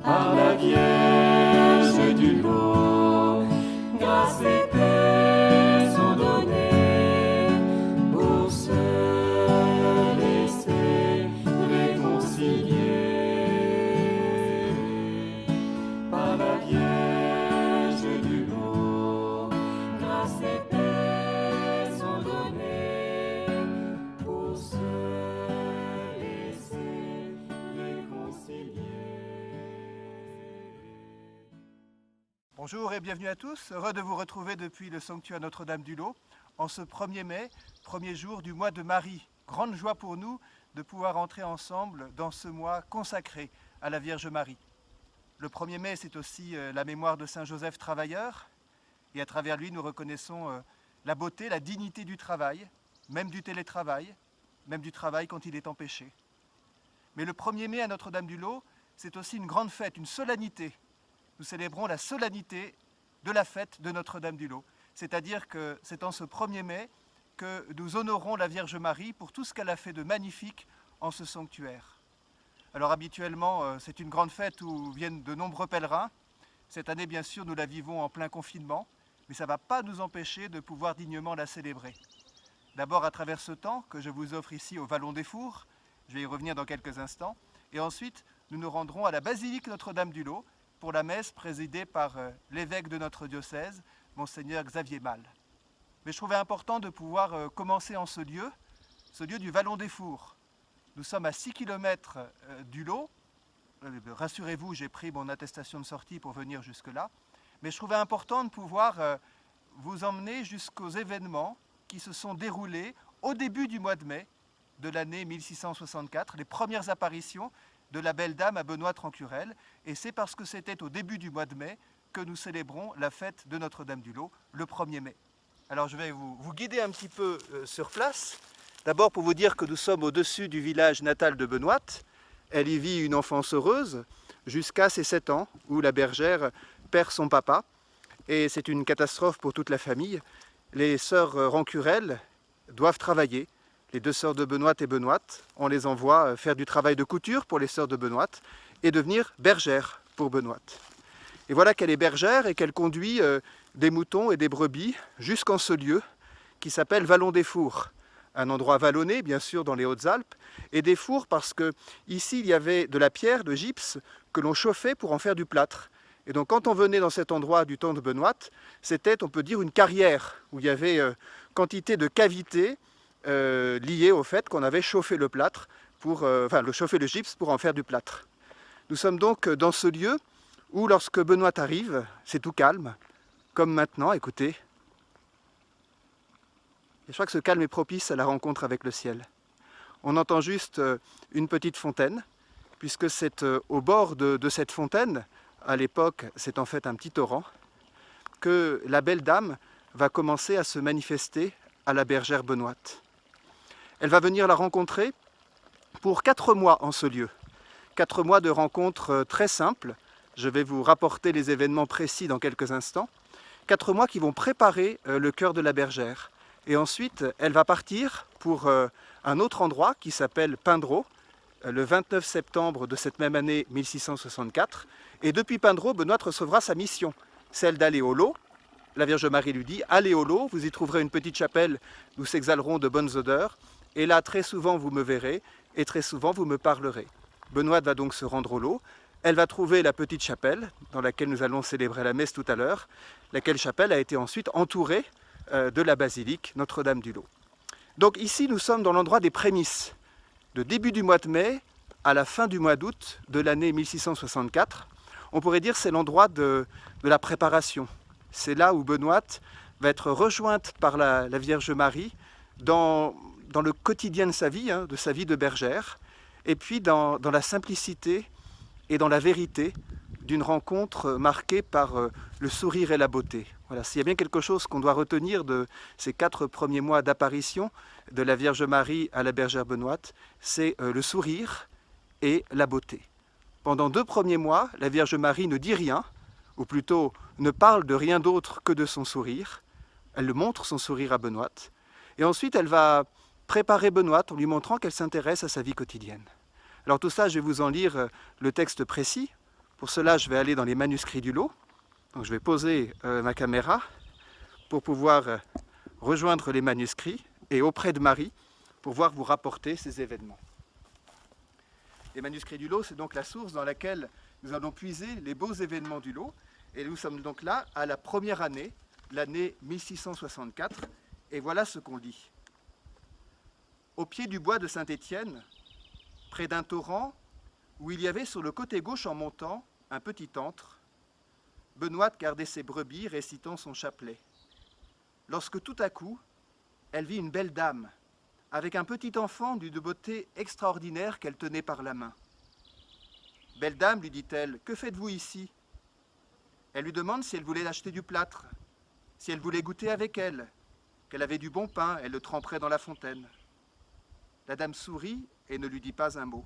par la Vierge du lot, grâce et paix sont données pour se laisser réconcilier. Par la Vierge du lot, grâce et paix sont données pour se laisser réconcilier. Bonjour et bienvenue à tous, heureux de vous retrouver depuis le sanctuaire Notre-Dame-du-Lot en ce 1er mai, premier jour du mois de Marie. Grande joie pour nous de pouvoir entrer ensemble dans ce mois consacré à la Vierge Marie. Le 1er mai, c'est aussi la mémoire de Saint Joseph travailleur et à travers lui nous reconnaissons la beauté, la dignité du travail, même du télétravail, même du travail quand il est empêché. Mais le 1er mai à Notre-Dame-du-Lot, c'est aussi une grande fête, une solennité. Nous célébrons la solennité de la fête de Notre-Dame-du-Lot. C'est-à-dire que c'est en ce 1er mai que nous honorons la Vierge Marie pour tout ce qu'elle a fait de magnifique en ce sanctuaire. Alors habituellement, c'est une grande fête où viennent de nombreux pèlerins. Cette année, bien sûr, nous la vivons en plein confinement, mais ça ne va pas nous empêcher de pouvoir dignement la célébrer. D'abord à travers ce temps que je vous offre ici au Vallon des Fours, je vais y revenir dans quelques instants, et ensuite nous nous rendrons à la basilique Notre-Dame-du-Lot pour la messe présidée par l'évêque de notre diocèse, Monseigneur Xavier Mal. Mais je trouvais important de pouvoir commencer en ce lieu du Vallon des Fours. Nous sommes à 6 km du lot. Rassurez-vous, j'ai pris mon attestation de sortie pour venir jusque-là. Mais je trouvais important de pouvoir vous emmener jusqu'aux événements qui se sont déroulés au début du mois de mai de l'année 1664, les premières apparitions de la belle dame à Benoît-Trancurel, et c'est parce que c'était au début du mois de mai que nous célébrons la fête de Notre-Dame-du-Lot, le 1er mai. Alors je vais vous guider un petit peu sur place, d'abord pour vous dire que nous sommes au-dessus du village natal de Benoît. Elle y vit une enfance heureuse jusqu'à ses 7 ans, où la bergère perd son papa, et c'est une catastrophe pour toute la famille. Les sœurs Rancurel doivent travailler. Les 2 sœurs de Benoît et Benoît, on les envoie faire du travail de couture pour les sœurs de Benoît et devenir bergère pour Benoît. Et voilà qu'elle est bergère et qu'elle conduit des moutons et des brebis jusqu'en ce lieu qui s'appelle Vallon des Fours. Un endroit vallonné, bien sûr, dans les Hautes-Alpes, et des fours parce que ici il y avait de la pierre, de gypse, que l'on chauffait pour en faire du plâtre. Et donc quand on venait dans cet endroit du temps de Benoît, c'était, on peut dire, une carrière où il y avait quantité de cavités lié au fait qu'on avait chauffé le plâtre, chauffé le gypse pour en faire du plâtre. Nous sommes donc dans ce lieu où lorsque Benoît arrive, c'est tout calme, comme maintenant, écoutez. Et je crois que ce calme est propice à la rencontre avec le ciel. On entend juste une petite fontaine, puisque c'est au bord de cette fontaine, à l'époque c'est en fait un petit torrent, que la belle dame va commencer à se manifester à la bergère Benoît. Elle va venir la rencontrer pour 4 mois en ce lieu. 4 mois de rencontres très simples. Je vais vous rapporter les événements précis dans quelques instants. 4 mois qui vont préparer le cœur de la bergère. Et ensuite, elle va partir pour un autre endroit qui s'appelle Pindreau, le 29 septembre de cette même année 1664. Et depuis Pindreau, Benoît recevra sa mission, celle d'aller au lot. La Vierge Marie lui dit « Allez au lot, vous y trouverez une petite chapelle où s'exhaleront de bonnes odeurs. Et là, très souvent, vous me verrez, et très souvent, vous me parlerez. » Benoît va donc se rendre au lot. Elle va trouver la petite chapelle, dans laquelle nous allons célébrer la messe tout à l'heure, laquelle chapelle a été ensuite entourée de la basilique Notre-Dame-du-Lot. Donc ici, nous sommes dans l'endroit des prémices, de début du mois de mai à la fin du mois d'août de l'année 1664. On pourrait dire que c'est l'endroit de la préparation. C'est là où Benoît va être rejointe par la Vierge Marie dans le quotidien de sa vie de bergère, et puis dans la simplicité et dans la vérité d'une rencontre marquée par le sourire et la beauté. Voilà, s'il y a bien quelque chose qu'on doit retenir de ces 4 premiers mois d'apparition de la Vierge Marie à la bergère Benoît, c'est le sourire et la beauté. Pendant 2 premiers mois, la Vierge Marie ne dit rien, ou plutôt ne parle de rien d'autre que de son sourire. Elle montre son sourire à Benoît. Et ensuite, elle va préparer Benoît en lui montrant qu'elle s'intéresse à sa vie quotidienne. Alors tout ça, je vais vous en lire le texte précis Pour cela, je vais aller dans les manuscrits du lot. Donc, je vais poser ma caméra pour pouvoir rejoindre les manuscrits et auprès de Marie pour voir vous rapporter ces événements. Les manuscrits du lot, c'est donc la source dans laquelle nous allons puiser les beaux événements du lot. Et nous sommes donc là à la première année, l'année 1664. Et voilà ce qu'on lit. Au pied du bois de Saint-Étienne, près d'un torrent, où il y avait sur le côté gauche en montant un petit antre, Benoîte gardait ses brebis récitant son chapelet. Lorsque tout à coup, elle vit une belle dame, avec un petit enfant d'une beauté extraordinaire qu'elle tenait par la main. « Belle dame, lui dit-elle, que faites-vous ici ?» Elle lui demande si elle voulait acheter du plâtre, si elle voulait goûter avec elle, qu'elle avait du bon pain, elle le tremperait dans la fontaine. La dame sourit et ne lui dit pas un mot.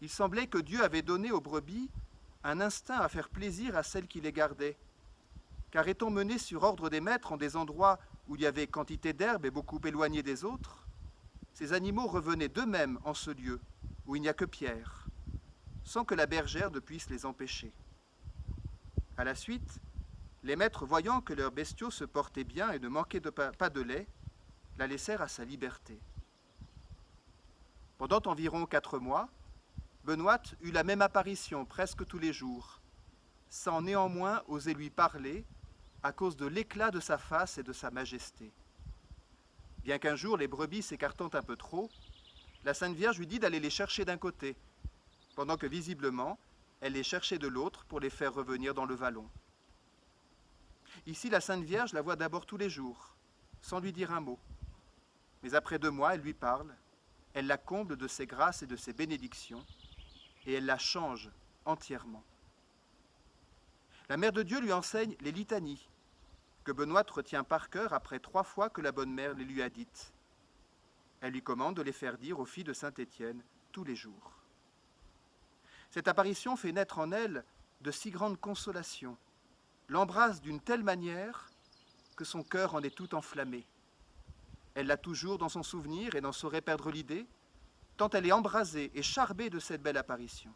Il semblait que Dieu avait donné aux brebis un instinct à faire plaisir à celles qui les gardaient, car étant menées sur ordre des maîtres en des endroits où il y avait quantité d'herbe et beaucoup éloignés des autres, ces animaux revenaient d'eux-mêmes en ce lieu où il n'y a que pierre, sans que la bergère ne puisse les empêcher. À la suite, les maîtres, voyant que leurs bestiaux se portaient bien et ne manquaient pas de lait, la laissèrent à sa liberté. Pendant environ 4 mois, Benoîte eut la même apparition presque tous les jours, sans néanmoins oser lui parler à cause de l'éclat de sa face et de sa majesté. Bien qu'un jour, les brebis s'écartant un peu trop, la Sainte Vierge lui dit d'aller les chercher d'un côté, pendant que visiblement, elle les cherchait de l'autre pour les faire revenir dans le vallon. Ici, la Sainte Vierge la voit d'abord tous les jours, sans lui dire un mot. Mais après 2 mois, elle lui parle, elle la comble de ses grâces et de ses bénédictions, et elle la change entièrement. La Mère de Dieu lui enseigne les litanies, que Benoîte retient par cœur après 3 fois que la bonne mère les lui a dites. Elle lui commande de les faire dire aux filles de Saint-Étienne tous les jours. Cette apparition fait naître en elle de si grandes consolations, l'embrasse d'une telle manière que son cœur en est tout enflammé. Elle l'a toujours dans son souvenir et n'en saurait perdre l'idée, tant elle est embrasée et charbée de cette belle apparition.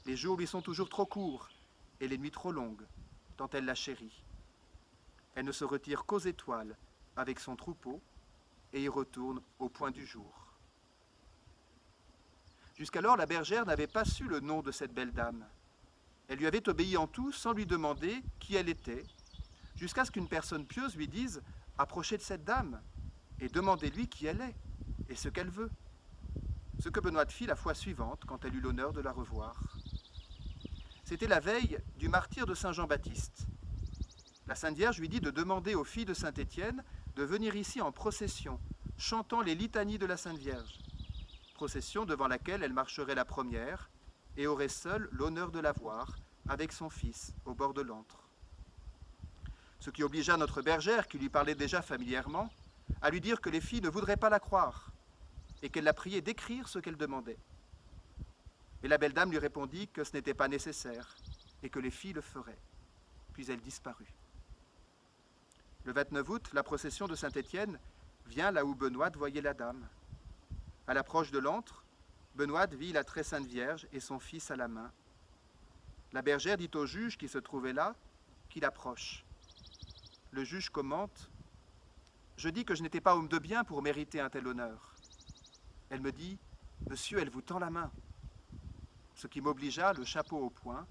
Les jours lui sont toujours trop courts et les nuits trop longues, tant elle la chérit. Elle ne se retire qu'aux étoiles avec son troupeau et y retourne au point du jour. Jusqu'alors, la bergère n'avait pas su le nom de cette belle dame. Elle lui avait obéi en tout sans lui demander qui elle était, jusqu'à ce qu'une personne pieuse lui dise « Approchez de cette dame et demandez-lui qui elle est et ce qu'elle veut ». Ce que Benoîte fit la fois suivante quand elle eut l'honneur de la revoir. C'était la veille du martyre de Saint Jean-Baptiste. La Sainte Vierge lui dit de demander aux filles de Saint-Étienne de venir ici en procession, chantant les litanies de la Sainte Vierge. Procession devant laquelle elle marcherait la première et aurait seule l'honneur de la voir avec son fils au bord de l'antre. Ce qui obligea notre bergère, qui lui parlait déjà familièrement, à lui dire que les filles ne voudraient pas la croire et qu'elle la priait d'écrire ce qu'elle demandait. Et la belle dame lui répondit que ce n'était pas nécessaire et que les filles le feraient. Puis elle disparut. Le 29 août, la procession de Saint-Étienne vient là où Benoîte voyait la dame. À l'approche de l'antre, Benoîte vit la très sainte Vierge et son fils à la main. La bergère dit au juge qui se trouvait là qu'il approche. Le juge commente « Je dis que je n'étais pas homme de bien pour mériter un tel honneur. » Elle me dit « Monsieur, elle vous tend la main. » Ce qui m'obligea, le chapeau au poing,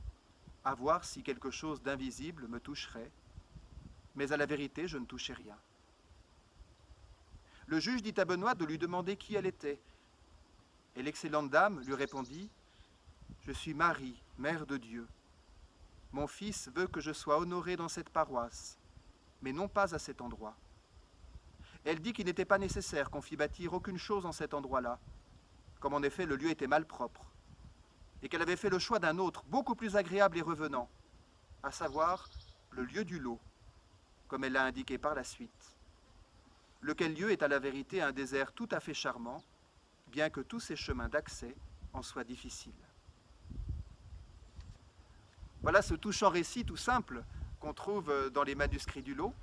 à voir si quelque chose d'invisible me toucherait, mais à la vérité, je ne touchais rien. Le juge dit à Benoît de lui demander qui elle était, et l'excellente dame lui répondit « Je suis Marie, mère de Dieu. Mon fils veut que je sois honorée dans cette paroisse, mais non pas à cet endroit. » Elle dit qu'il n'était pas nécessaire qu'on fît bâtir aucune chose en cet endroit-là, comme en effet le lieu était malpropre, et qu'elle avait fait le choix d'un autre, beaucoup plus agréable et revenant, à savoir le lieu du lot, comme elle l'a indiqué par la suite, lequel lieu est à la vérité un désert tout à fait charmant, bien que tous ses chemins d'accès en soient difficiles. Voilà ce touchant récit tout simple qu'on trouve dans les manuscrits du lot,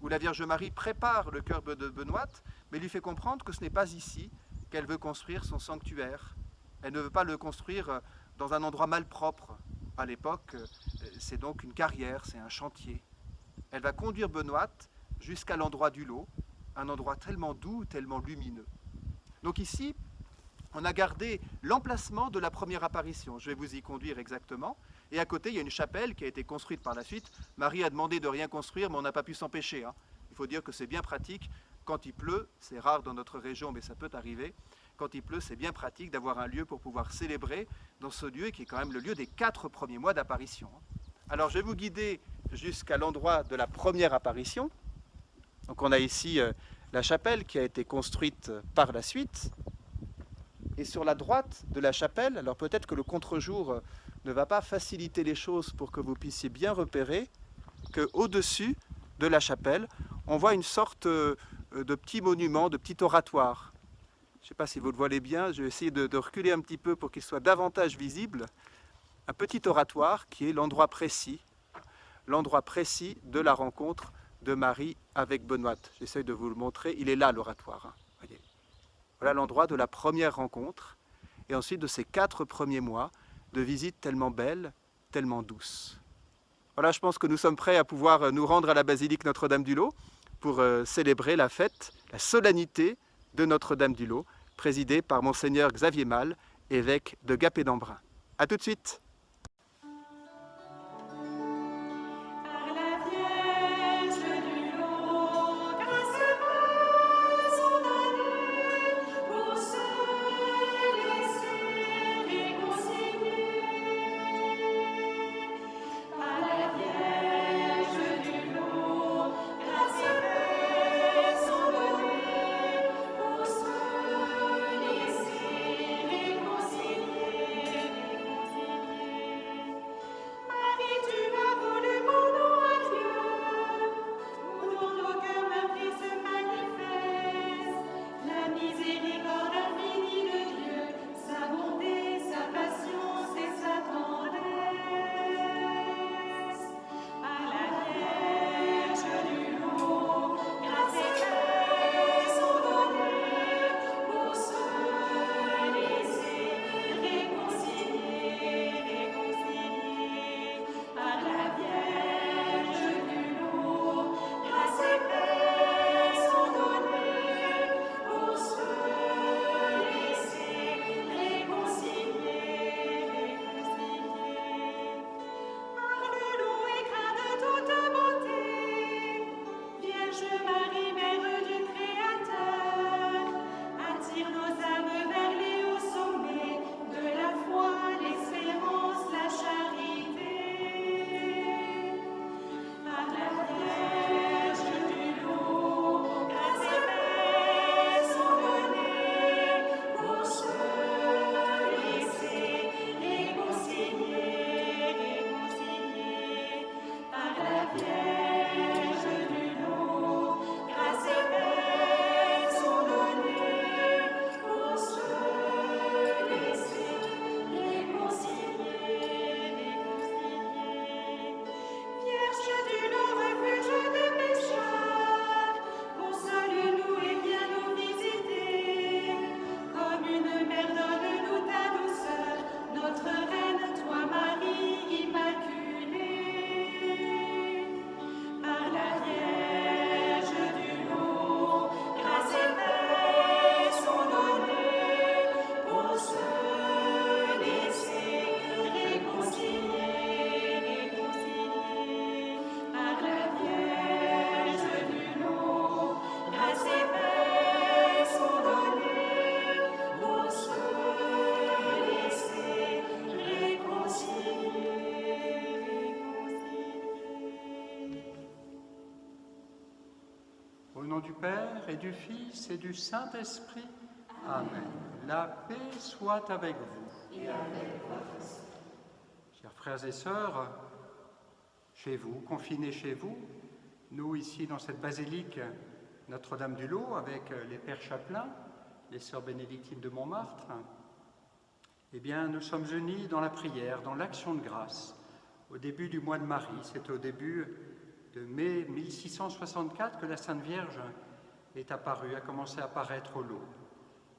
où la Vierge Marie prépare le cœur de Benoîte, mais lui fait comprendre que ce n'est pas ici qu'elle veut construire son sanctuaire. Elle ne veut pas le construire dans un endroit malpropre. À l'époque, c'est donc une carrière, c'est un chantier. Elle va conduire Benoît jusqu'à l'endroit du lot, un endroit tellement doux, tellement lumineux. Donc ici, on a gardé l'emplacement de la première apparition. Je vais vous y conduire exactement. Et à côté, il y a une chapelle qui a été construite par la suite. Marie a demandé de rien construire, mais on n'a pas pu s'empêcher. Il faut dire que c'est bien pratique. Quand il pleut, c'est rare dans notre région, mais ça peut arriver. Quand il pleut, c'est bien pratique d'avoir un lieu pour pouvoir célébrer dans ce lieu qui est quand même le lieu des 4 premiers mois d'apparition. Alors je vais vous guider jusqu'à l'endroit de la première apparition. Donc on a ici la chapelle qui a été construite par la suite. Et sur la droite de la chapelle, alors peut-être que le contre-jour ne va pas faciliter les choses pour que vous puissiez bien repérer qu'au-dessus de la chapelle, on voit une sorte de petit monument, de petit oratoire. Je ne sais pas si vous le voyez bien, je vais essayer de reculer un petit peu pour qu'il soit davantage visible. Un petit oratoire qui est l'endroit précis de la rencontre de Marie avec Benoît. J'essaie de vous le montrer, il est là l'oratoire. Voyez. Voilà l'endroit de la première rencontre et ensuite de ces 4 premiers mois de visite tellement belle, tellement douce. Voilà, je pense que nous sommes prêts à pouvoir nous rendre à la basilique Notre-Dame-du-Lot pour célébrer la fête, la solennité de Notre-Dame-du-Lot, présidée par Monseigneur Xavier Malle, évêque de Gap et d'Embrun. A tout de suite. Au nom du Père et du Fils et du Saint-Esprit. Amen. La paix soit avec vous. Et avec votre esprit. Chers frères et sœurs, chez vous, confinés chez vous, nous ici dans cette basilique Notre-Dame-du-Lot avec les pères chapelains, les sœurs bénédictines de Montmartre, eh bien nous sommes unis dans la prière, dans l'action de grâce. Au début du mois de Marie, c'est au début de mai 1664 que la Sainte Vierge est apparue, a commencé à apparaître au lot.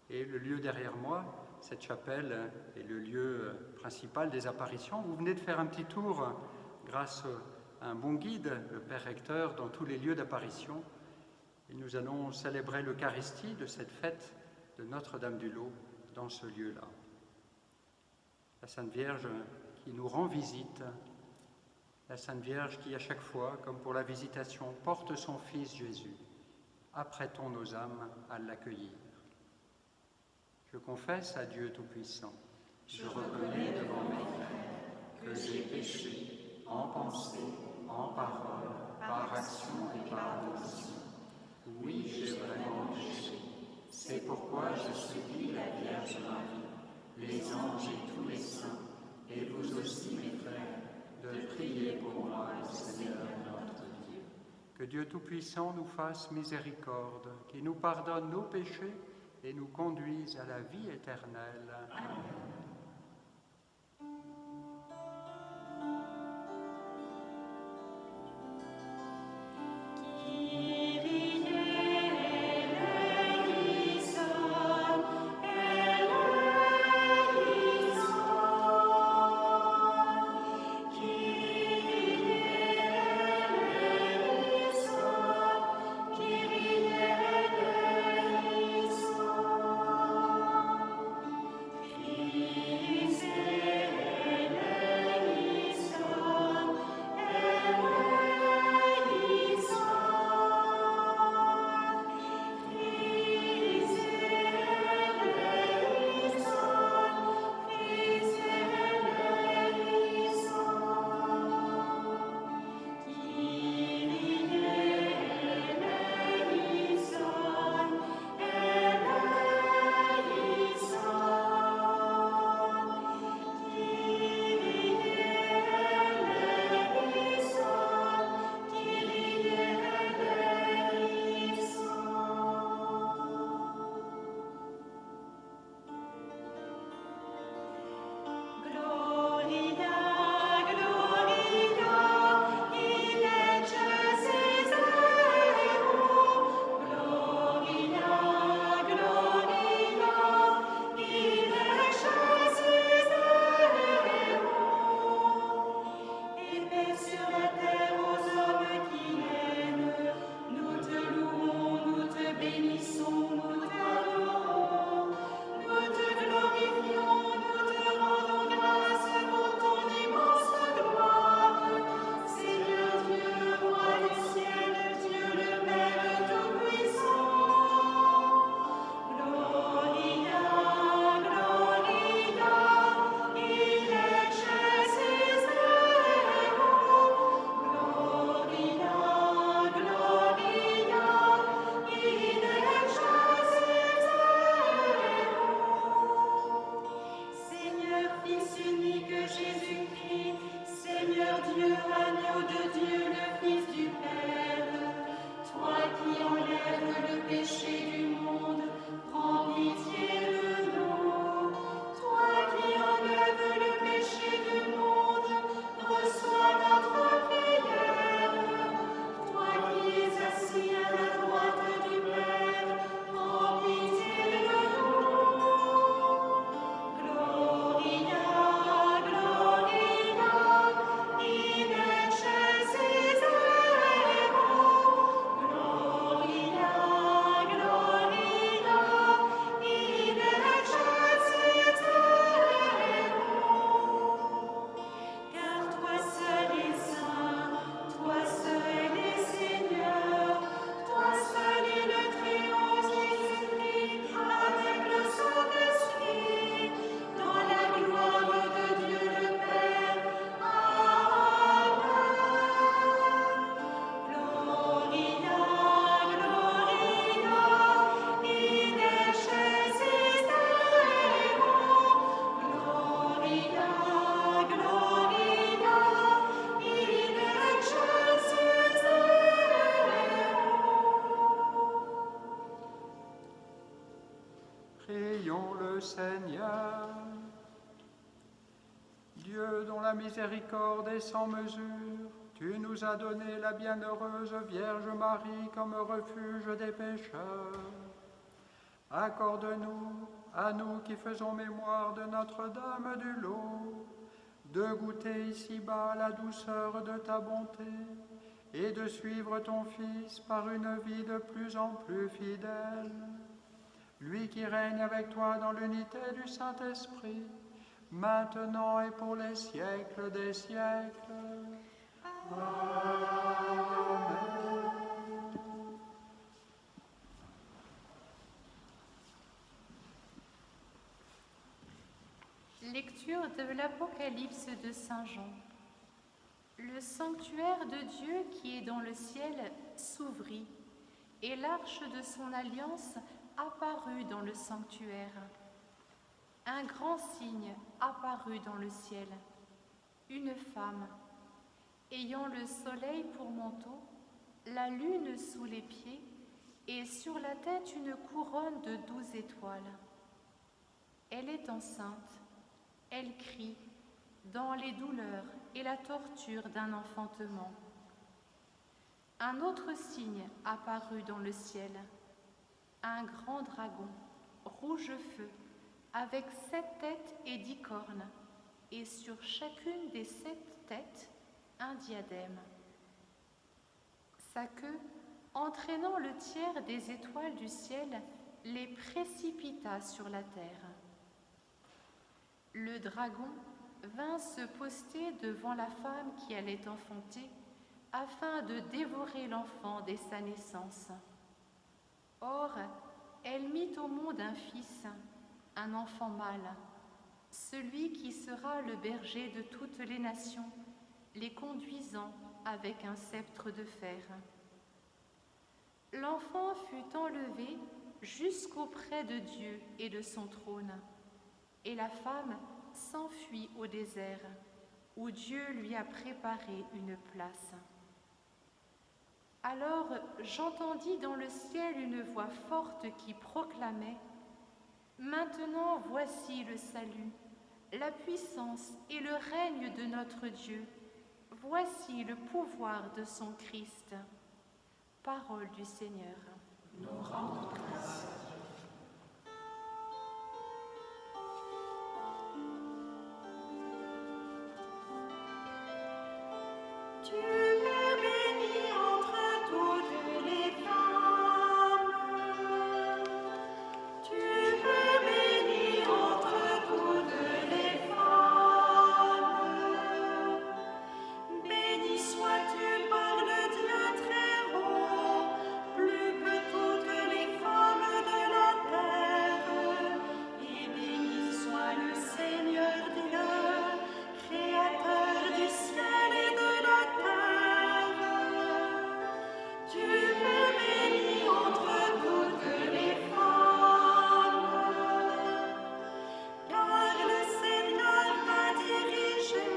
Et le lieu derrière moi, cette chapelle est le lieu principal des apparitions. Vous venez de faire un petit tour grâce à un bon guide, le Père Recteur, dans tous les lieux d'apparition. Et nous allons célébrer l'Eucharistie de cette fête de Notre-Dame-du-Lot dans ce lieu-là. La Sainte Vierge qui nous rend visite, la Sainte Vierge qui, à chaque fois, comme pour la visitation, porte son Fils Jésus. Apprêtons nos âmes à l'accueillir. Je confesse à Dieu Tout-Puissant. Je reconnais devant mes frères que j'ai péché en pensée, en parole, par action et par omission. Oui, j'ai vraiment péché. C'est pourquoi je supplie la Vierge Marie, les anges et tous les saints, et vous aussi, mes frères, de prier pour moi, le Seigneur notre Dieu. Que Dieu Tout-Puissant nous fasse miséricorde, qu'il nous pardonne nos péchés et nous conduise à la vie éternelle. Amen. Seigneur. Dieu dont la miséricorde est sans mesure, tu nous as donné la bienheureuse Vierge Marie comme refuge des pécheurs. Accorde-nous, à nous qui faisons mémoire de Notre-Dame du Lot, de goûter ici-bas la douceur de ta bonté et de suivre ton Fils par une vie de plus en plus fidèle. Lui qui règne avec toi dans l'unité du Saint-Esprit, maintenant et pour les siècles des siècles. Amen. Lecture de l'Apocalypse de Saint Jean. Le sanctuaire de Dieu qui est dans le ciel s'ouvrit, et l'arche de son alliance apparut dans le sanctuaire. Un grand signe apparut dans le ciel, une femme, ayant le soleil pour manteau, la lune sous les pieds, et sur la tête une couronne de 12 étoiles. Elle est enceinte, elle crie, dans les douleurs et la torture d'un enfantement. Un autre signe apparut dans le ciel, un grand dragon, rouge feu, avec 7 têtes et 10 cornes, et sur chacune des 7 têtes, un diadème. Sa queue, entraînant le tiers des étoiles du ciel, les précipita sur la terre. Le dragon vint se poster devant la femme qui allait enfanter, afin de dévorer l'enfant dès sa naissance. Or, elle mit au monde un fils, un enfant mâle, celui qui sera le berger de toutes les nations, les conduisant avec un sceptre de fer. L'enfant fut enlevé jusqu'auprès de Dieu et de son trône, et la femme s'enfuit au désert, où Dieu lui a préparé une place. Alors j'entendis dans le ciel une voix forte qui proclamait : « Maintenant voici le salut, la puissance et le règne de notre Dieu. Voici le pouvoir de son Christ. » Parole du Seigneur. Nous rendons grâce. Tu es bénie entre toutes les femmes. Tu es bénie entre toutes les femmes. Béni sois-tu par le Dieu très haut, plus que toutes les femmes de la terre. Et béni soit le Seigneur Dieu, créateur du ciel et de la terre. Tu es bénie entre toutes les femmes, car le Seigneur t'a dirigé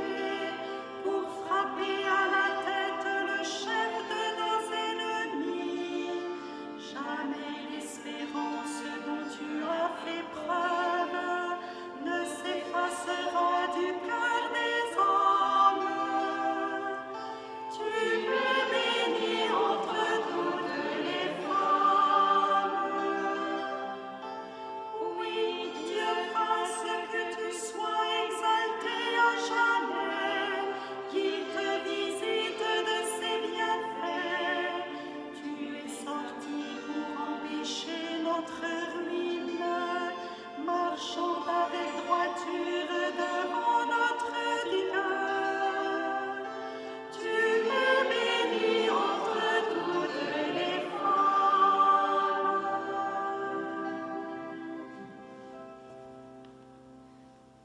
pour frapper à la tête le chef de nos ennemis. Jamais l'espérance dont tu as fait preuve ne s'effacera du cœur des hommes. Tu es bénie entre toutes les femmes. Oui, Dieu fasse que tu sois exalté à jamais, qu'il te visite de ses bienfaits. Tu es sorti pour empêcher notre ruine, marchant avec droiture devant notre Dieu. Tu es bénie entre toutes les femmes.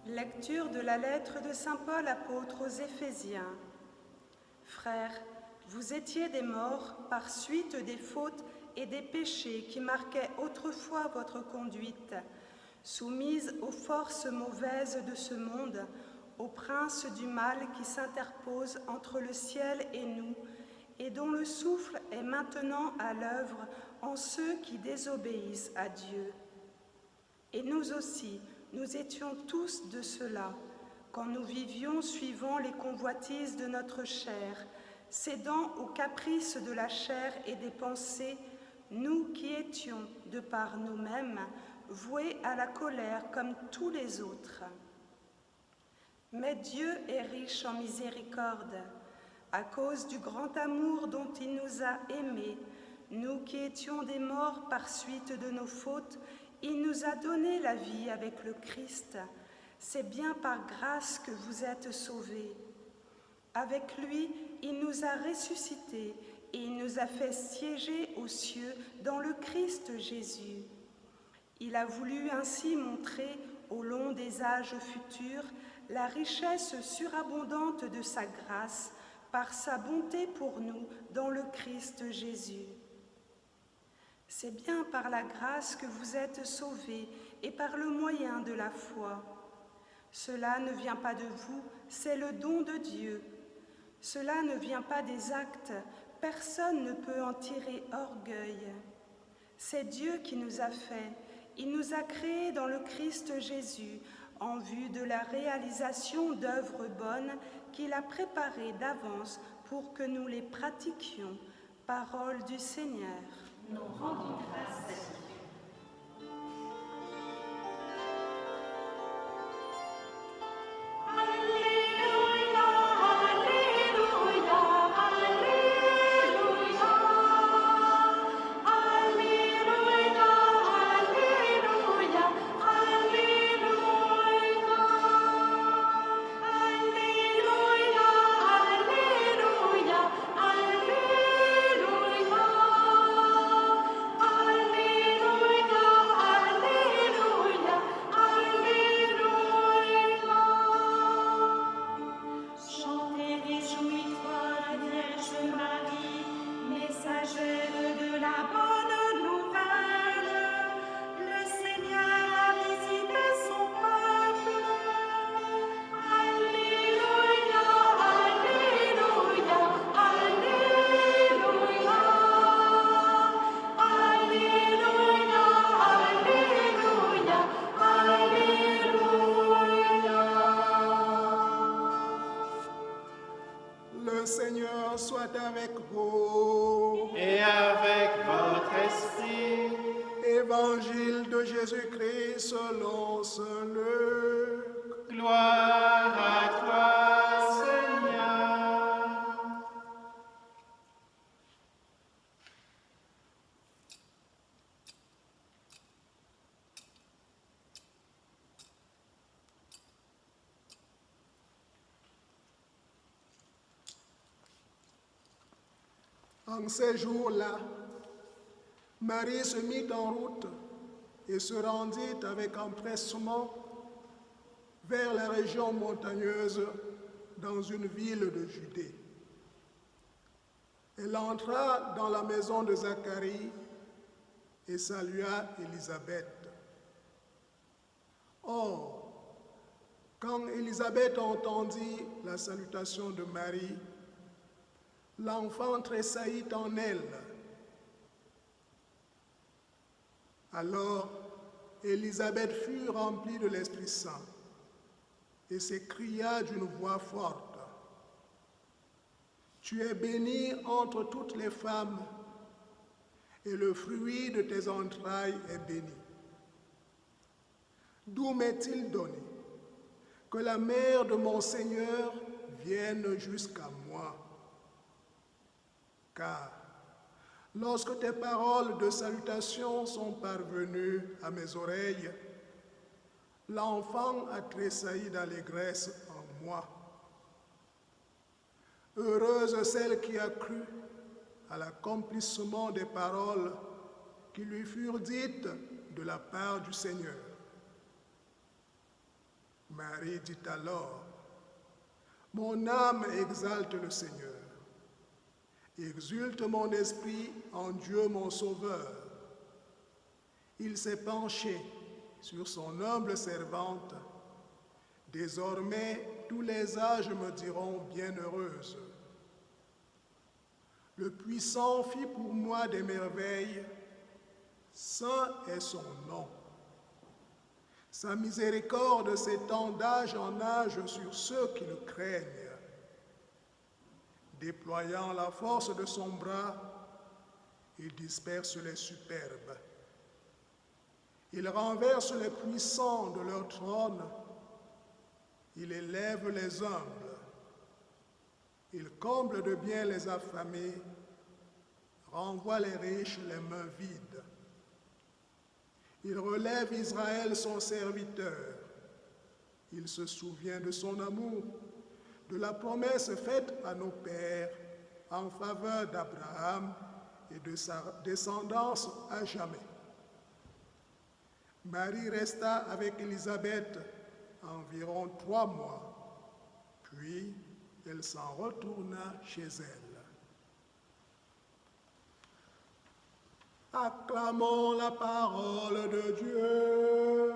Lecture de la lettre de saint Paul apôtre aux Éphésiens. Frères, vous étiez des morts par suite des fautes et des péchés qui marquaient autrefois votre conduite, soumise aux forces mauvaises de ce monde, au prince du mal qui s'interpose entre le ciel et nous, et dont le souffle est maintenant à l'œuvre en ceux qui désobéissent à Dieu. Et nous aussi, nous étions tous de ceux-là, quand nous vivions suivant les convoitises de notre chair, cédant aux caprices de la chair et des pensées, nous qui étions, de par nous-mêmes, voués à la colère comme tous les autres. Mais Dieu est riche en miséricorde. À cause du grand amour dont il nous a aimés, nous qui étions des morts par suite de nos fautes, il nous a donné la vie avec le Christ. C'est bien par grâce que vous êtes sauvés. Avec lui, il nous a ressuscités et il nous a fait siéger aux cieux dans le Christ Jésus. Il a voulu ainsi montrer, au long des âges futurs, la richesse surabondante de sa grâce par sa bonté pour nous dans le Christ Jésus. C'est bien par la grâce que vous êtes sauvés et par le moyen de la foi. Cela ne vient pas de vous, c'est le don de Dieu. Cela ne vient pas des actes, personne ne peut en tirer orgueil. C'est Dieu qui nous a fait, il nous a créés dans le Christ Jésus, en vue de la réalisation d'œuvres bonnes qu'il a préparées d'avance pour que nous les pratiquions. Parole du Seigneur. Nous rendons grâce à Dieu. Alléluia, Alléluia, Alléluia. Alléluia, Alléluia, Alléluia. Alléluia, Alléluia, Alléluia. Alléluia, Alléluia. Chantez, réjouis-toi, Vierge Marie, messagère de la bonne nouvelle. Le Seigneur a visité son peuple. Alléluia, Alléluia, Alléluia. Alléluia, Alléluia, Alléluia. Le Seigneur soit avec vous. Et avec votre esprit, Évangile de Jésus-Christ selon saint Luc. gloire à toi, Seigneur. En ces jours-là, Marie se mit en route et se rendit avec empressement vers la région montagneuse dans une ville de Judée. Elle entra dans la maison de Zacharie et salua Élisabeth. Or, quand Élisabeth entendit la salutation de Marie, l'enfant tressaillit en elle. Alors, Élisabeth fut remplie de l'Esprit Saint et s'écria d'une voix forte, « Tu es bénie entre toutes les femmes, et le fruit de tes entrailles est béni. D'où m'est-il donné que la mère de mon Seigneur vienne jusqu'à moi? Car lorsque tes paroles de salutation sont parvenues à mes oreilles, l'enfant a tressailli d'allégresse en moi. Heureuse celle qui a cru à l'accomplissement des paroles qui lui furent dites de la part du Seigneur. Marie dit alors, « Mon âme exalte le Seigneur. Exulte mon esprit en Dieu mon Sauveur. Il s'est penché sur son humble servante. Désormais, tous les âges me diront bienheureuse. Le Puissant fit pour moi des merveilles. Saint est son nom. Sa miséricorde s'étend d'âge en âge sur ceux qui le craignent. Déployant la force de son bras, Il disperse les superbes. Il renverse les puissants de leur trône. Il élève les humbles. Il comble de bien les affamés, renvoie les riches les mains vides. Il relève Israël son serviteur. Il se souvient de son amour, de la promesse faite à nos pères en faveur d'Abraham et de sa descendance à jamais. Marie resta avec Élisabeth environ 3 mois, puis elle s'en retourna chez elle. Acclamons la parole de Dieu.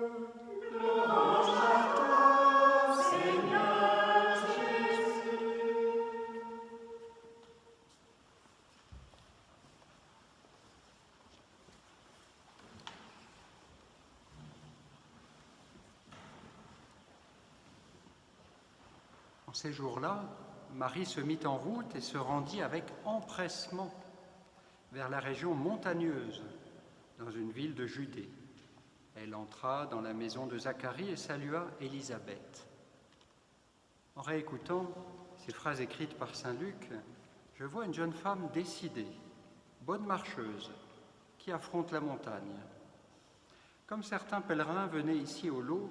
Gloire à toi, Seigneur Jésus. En ces jours-là, Marie se mit en route et se rendit avec empressement vers la région montagneuse, dans une ville de Judée. Elle entra dans la maison de Zacharie et salua Élisabeth. En réécoutant ces phrases écrites par saint Luc, je vois une jeune femme décidée, bonne marcheuse, qui affronte la montagne. Comme certains pèlerins venaient ici au Lot,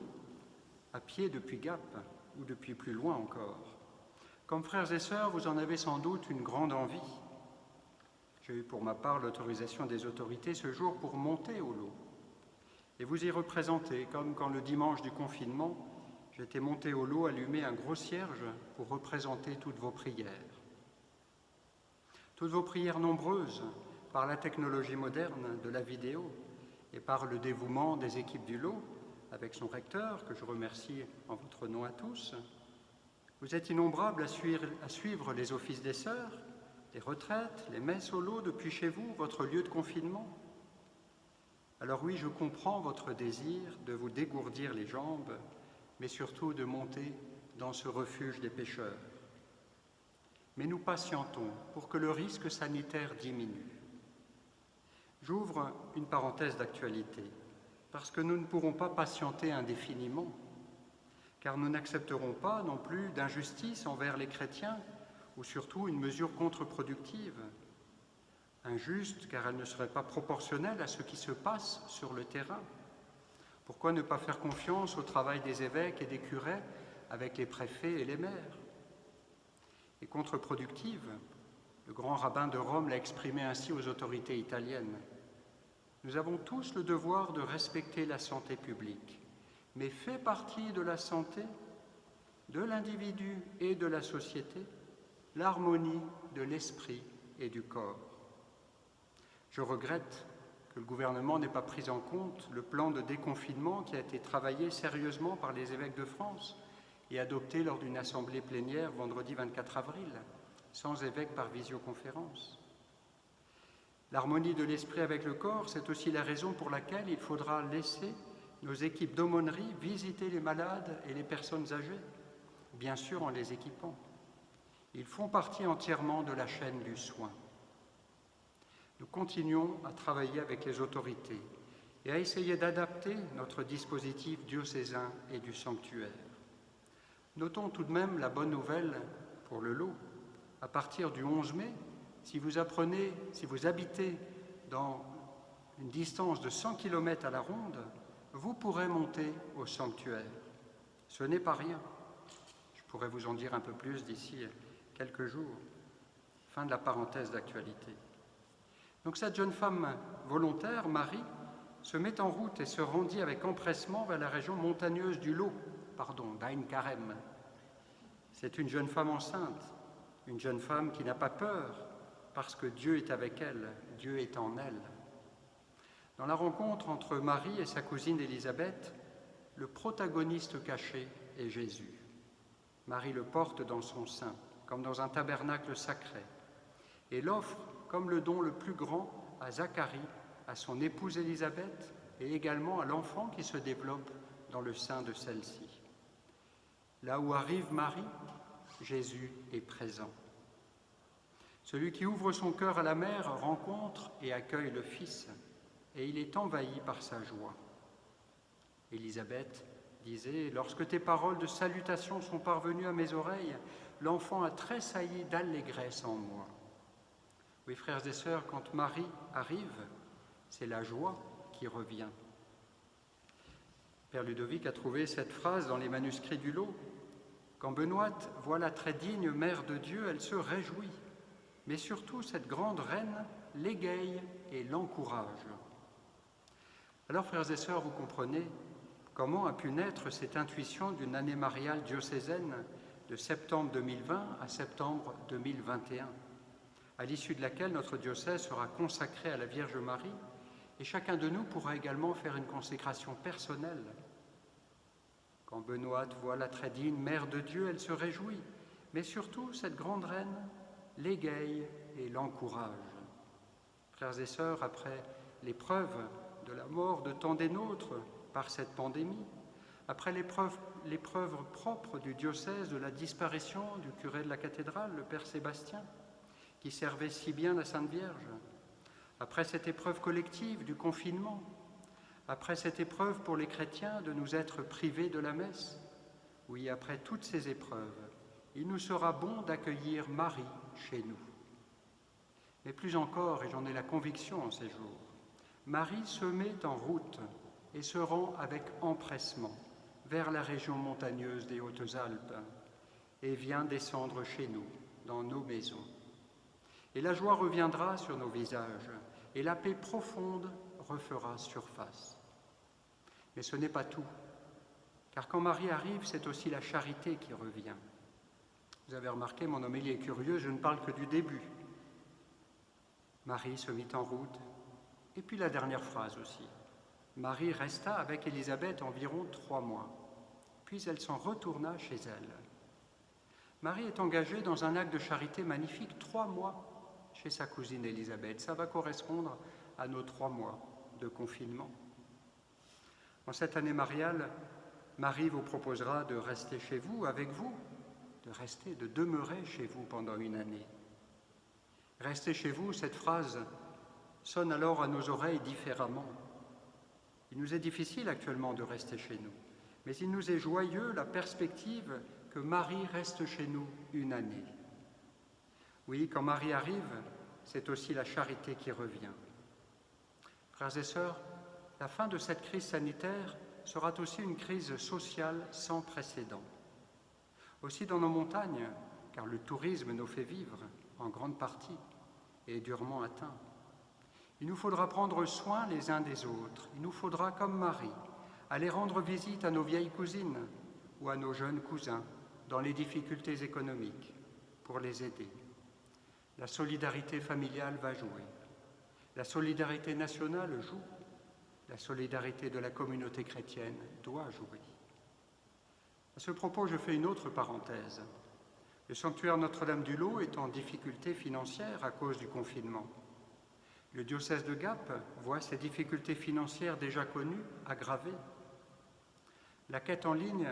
à pied depuis Gap, ou depuis plus loin encore. Comme frères et sœurs, vous en avez sans doute une grande envie. J'ai eu pour ma part l'autorisation des autorités ce jour pour monter au Lot et vous y représenter, comme quand le dimanche du confinement, j'étais monté au Lot allumer un gros cierge pour représenter toutes vos prières. Toutes vos prières nombreuses, par la technologie moderne de la vidéo et par le dévouement des équipes du Lot, avec son recteur, que je remercie en votre nom à tous. Vous êtes innombrables à suivre les offices des sœurs, les retraites, les messes au Lot depuis chez vous, votre lieu de confinement. Alors oui, je comprends votre désir de vous dégourdir les jambes, mais surtout de monter dans ce refuge des pécheurs. Mais nous patientons pour que le risque sanitaire diminue. J'ouvre une parenthèse d'actualité, parce que nous ne pourrons pas patienter indéfiniment, car nous n'accepterons pas non plus d'injustice envers les chrétiens, ou surtout une mesure contre-productive. Injuste, car elle ne serait pas proportionnelle à ce qui se passe sur le terrain. Pourquoi ne pas faire confiance au travail des évêques et des curés avec les préfets et les maires? Et contre-productive, le grand rabbin de Rome l'a exprimé ainsi aux autorités italiennes. Nous avons tous le devoir de respecter la santé publique, mais fait partie de la santé de l'individu et de la société l'harmonie de l'esprit et du corps. Je regrette que le gouvernement n'ait pas pris en compte le plan de déconfinement qui a été travaillé sérieusement par les évêques de France et adopté lors d'une assemblée plénière vendredi 24 avril, sans évêque par visioconférence. L'harmonie de l'esprit avec le corps, c'est aussi la raison pour laquelle il faudra laisser nos équipes d'aumônerie visiter les malades et les personnes âgées, bien sûr en les équipant. Ils font partie entièrement de la chaîne du soin. Nous continuons à travailler avec les autorités et à essayer d'adapter notre dispositif diocésain et du sanctuaire. Notons tout de même la bonne nouvelle pour le Lot. À partir du 11 mai, si vous habitez dans une distance de 100 km à la ronde, vous pourrez monter au sanctuaire. Ce n'est pas rien. Je pourrais vous en dire un peu plus d'ici quelques jours. Fin de la parenthèse d'actualité. Donc cette jeune femme volontaire, Marie, se met en route et se rendit avec empressement vers la région montagneuse du Lot, d'Ain Karem. C'est une jeune femme enceinte, une jeune femme qui n'a pas peur, parce que Dieu est avec elle, Dieu est en elle. Dans la rencontre entre Marie et sa cousine Élisabeth, le protagoniste caché est Jésus. Marie le porte dans son sein, comme dans un tabernacle sacré, et l'offre comme le don le plus grand à Zacharie, à son épouse Élisabeth, et également à l'enfant qui se développe dans le sein de celle-ci. Là où arrive Marie, Jésus est présent. Celui qui ouvre son cœur à la mère rencontre et accueille le Fils, et il est envahi par sa joie. Élisabeth disait « Lorsque tes paroles de salutation sont parvenues à mes oreilles, l'enfant a tressailli d'allégresse en moi. » Oui, frères et sœurs, quand Marie arrive, c'est la joie qui revient. Père Ludovic a trouvé cette phrase dans les manuscrits du lot. Quand Benoîte voit la très digne Mère de Dieu, elle se réjouit. Mais surtout, cette grande reine l'égaye et l'encourage. Alors, frères et sœurs, vous comprenez comment a pu naître cette intuition d'une année mariale diocésaine de septembre 2020 à septembre 2021, à l'issue de laquelle notre diocèse sera consacré à la Vierge Marie, et chacun de nous pourra également faire une consécration personnelle. Quand Benoîte voit la très digne Mère de Dieu, elle se réjouit, mais surtout, cette grande reine l'égaye et l'encourage. Frères et sœurs, après l'épreuve de la mort de tant des nôtres par cette pandémie, après l'épreuve propre du diocèse de la disparition du curé de la cathédrale, le Père Sébastien, qui servait si bien la Sainte Vierge, après cette épreuve collective du confinement, après cette épreuve pour les chrétiens de nous être privés de la messe, oui, après toutes ces épreuves, il nous sera bon d'accueillir Marie chez nous. Mais plus encore, et j'en ai la conviction en ces jours, Marie se met en route et se rend avec empressement vers la région montagneuse des Hautes-Alpes et vient descendre chez nous, dans nos maisons. Et la joie reviendra sur nos visages et la paix profonde refera surface. Mais ce n'est pas tout, car quand Marie arrive, c'est aussi la charité qui revient. Vous avez remarqué, mon homélie est curieuse, je ne parle que du début. Marie se mit en route, et puis la dernière phrase aussi. Marie resta avec Élisabeth environ 3 mois, puis elle s'en retourna chez elle. Marie est engagée dans un acte de charité magnifique, 3 mois chez sa cousine Élisabeth. Ça va correspondre à nos 3 mois de confinement. En cette année mariale, Marie vous proposera de rester chez vous, avec vous, de demeurer chez vous pendant une année. Rester chez vous, cette phrase sonne alors à nos oreilles différemment. Il nous est difficile actuellement de rester chez nous, mais il nous est joyeux la perspective que Marie reste chez nous une année. Oui, quand Marie arrive, c'est aussi la charité qui revient. Frères et sœurs, la fin de cette crise sanitaire sera aussi une crise sociale sans précédent. Aussi dans nos montagnes, car le tourisme nous fait vivre en grande partie et est durement atteint. Il nous faudra prendre soin les uns des autres. Il nous faudra, comme Marie, aller rendre visite à nos vieilles cousines ou à nos jeunes cousins dans les difficultés économiques pour les aider. La solidarité familiale va jouer. La solidarité nationale joue. La solidarité de la communauté chrétienne doit jouer. À ce propos, je fais une autre parenthèse. Le sanctuaire Notre-Dame-du-Lot est en difficulté financière à cause du confinement. Le diocèse de Gap voit ces difficultés financières déjà connues aggravées. La quête en ligne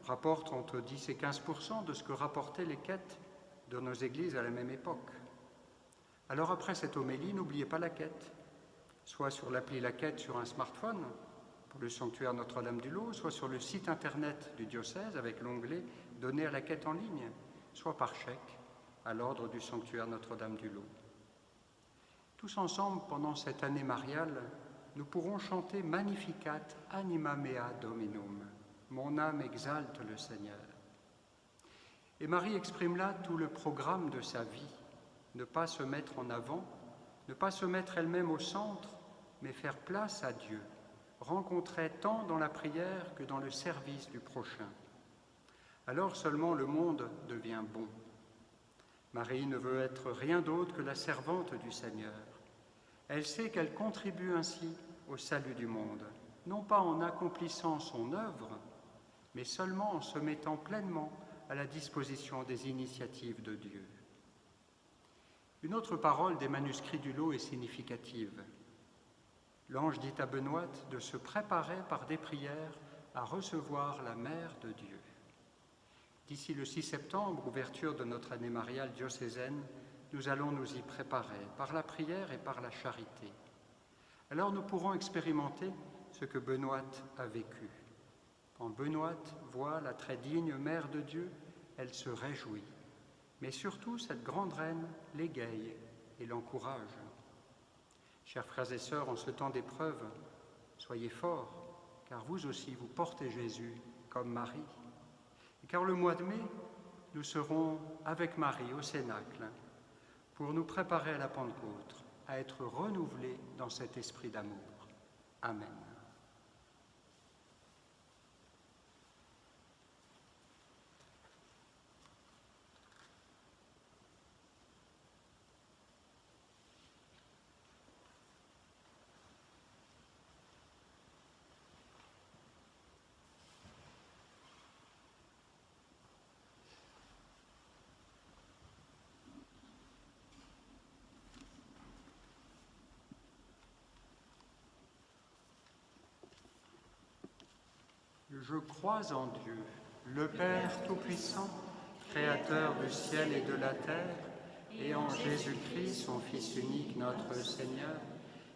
rapporte entre 10 et 15% de ce que rapportaient les quêtes de nos églises à la même époque. Alors après cette homélie, n'oubliez pas la quête, soit sur l'appli La Quête sur un smartphone pour le sanctuaire Notre-Dame-du-Lot, soit sur le site internet du diocèse avec l'onglet « Donner à la quête en ligne », soit par chèque à l'ordre du sanctuaire Notre-Dame-du-Lot. Tous ensemble, pendant cette année mariale, nous pourrons chanter « Magnificat anima mea Dominum ». Mon âme exalte le Seigneur. Et Marie exprime là tout le programme de sa vie, ne pas se mettre en avant, ne pas se mettre elle-même au centre, mais faire place à Dieu, rencontrer tant dans la prière que dans le service du prochain. Alors seulement le monde devient bon. Marie ne veut être rien d'autre que la servante du Seigneur. Elle sait qu'elle contribue ainsi au salut du monde, non pas en accomplissant son œuvre, mais seulement en se mettant pleinement à la disposition des initiatives de Dieu. Une autre parole des manuscrits du lot est significative. L'ange dit à Benoît de se préparer par des prières à recevoir la Mère de Dieu. D'ici le 6 septembre, ouverture de notre année mariale diocésaine, nous allons nous y préparer par la prière et par la charité. Alors nous pourrons expérimenter ce que Benoît a vécu. Quand Benoît voit la très digne Mère de Dieu, elle se réjouit. Mais surtout, cette grande reine l'égaye et l'encourage. Chers frères et sœurs, en ce temps d'épreuve, soyez forts, car vous aussi, vous portez Jésus comme Marie. Et car le mois de mai, nous serons avec Marie au Cénacle pour nous préparer à la Pentecôte, à être renouvelés dans cet esprit d'amour. Amen. Je crois en Dieu, le Père Tout-Puissant, Créateur du ciel et de la terre, et en Jésus-Christ, son Fils unique, notre Seigneur,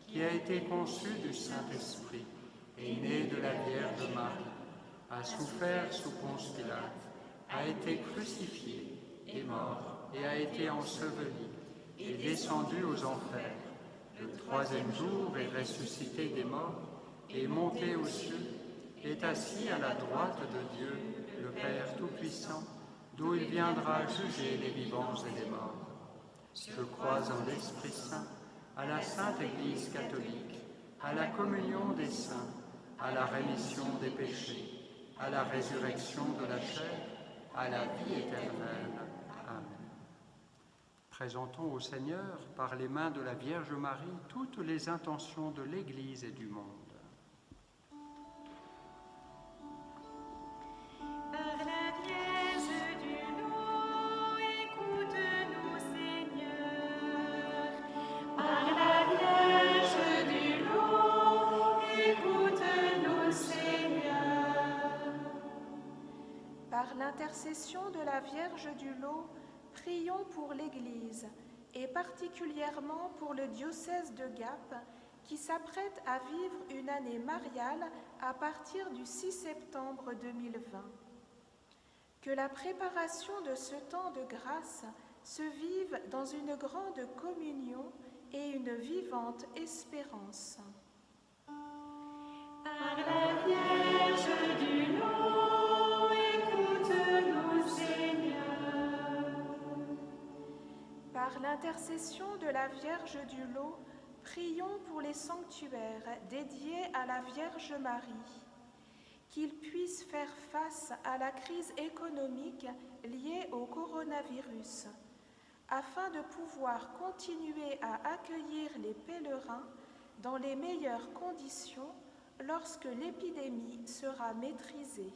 qui a été conçu du Saint-Esprit, est né de la Vierge Marie, a souffert sous Ponce Pilate, a été crucifié, est mort et a été enseveli, est descendu aux enfers. Le troisième jour est ressuscité des morts, est monté aux cieux, est assis à la droite de Dieu, le Père Tout-Puissant, d'où il viendra juger les vivants et les morts. Je crois en l'Esprit Saint, à la Sainte Église catholique, à la communion des saints, à la rémission des péchés, à la résurrection de la chair, à la vie éternelle. Amen. Présentons au Seigneur, par les mains de la Vierge Marie, toutes les intentions de l'Église et du monde. Par l'intercession de la Vierge du Lot, prions pour l'Église et particulièrement pour le diocèse de Gap qui s'apprête à vivre une année mariale à partir du 6 septembre 2020. Que la préparation de ce temps de grâce se vive dans une grande communion et une vivante espérance. Par la Vierge du Lot, écoute-nous, Seigneur. Par l'intercession de la Vierge du Lot, prions pour les sanctuaires dédiés à la Vierge Marie, qu'ils puissent faire face à la crise économique liée au coronavirus, afin de pouvoir continuer à accueillir les pèlerins dans les meilleures conditions lorsque l'épidémie sera maîtrisée.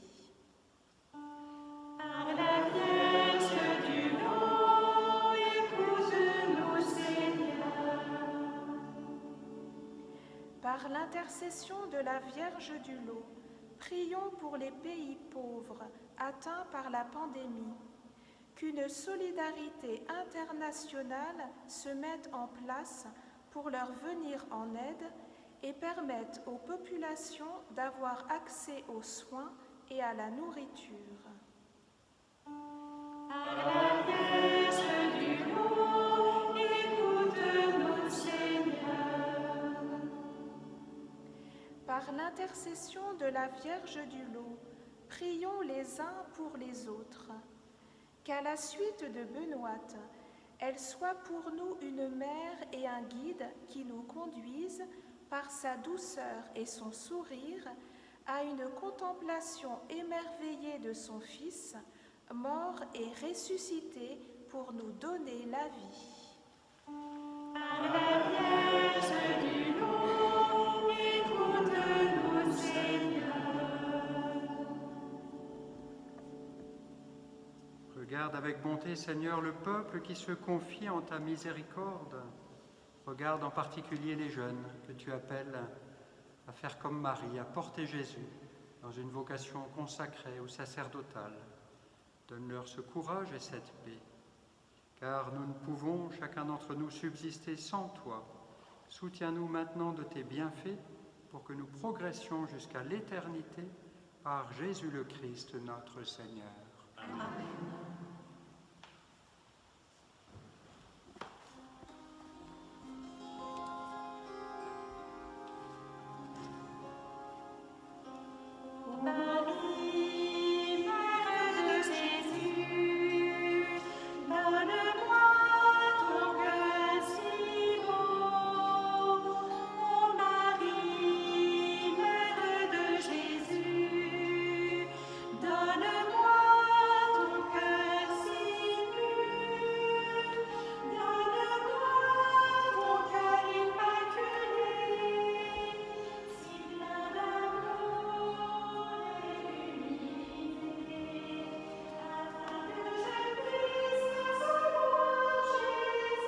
Par la Vierge du Lot, écoute-nous, Seigneur. Par l'intercession de la Vierge du Lot, prions pour les pays pauvres atteints par la pandémie, qu'une solidarité internationale se mette en place pour leur venir en aide et permette aux populations d'avoir accès aux soins et à la nourriture. Par la Vierge du Lot, écoute-nous, Seigneur. Par l'intercession de la Vierge du Lot, prions les uns pour les autres. Qu'à la suite de Benoît, elle soit pour nous une mère et un guide qui nous conduisent, par sa douceur et son sourire, à une contemplation émerveillée de son Fils, mort et ressuscité pour nous donner la vie. Par la Vierge du Lot, écoute-nous, Seigneur. Regarde avec bonté, Seigneur, le peuple qui se confie en ta miséricorde. Regarde en particulier les jeunes que tu appelles à faire comme Marie, à porter Jésus dans une vocation consacrée ou sacerdotale. Donne-leur ce courage et cette paix. car nous ne pouvons, chacun d'entre nous, subsister sans toi. Soutiens-nous maintenant de tes bienfaits pour que nous progressions jusqu'à l'éternité par Jésus le Christ, notre Seigneur. Amen. Marie, Mère de Jésus, donne-moi ton cœur si beau. Ô Marie, Mère de Jésus, donne-moi ton cœur si pur. Donne-moi ton cœur immaculé, si plein d'amour et d'humilité, afin que je puisse savoir Jésus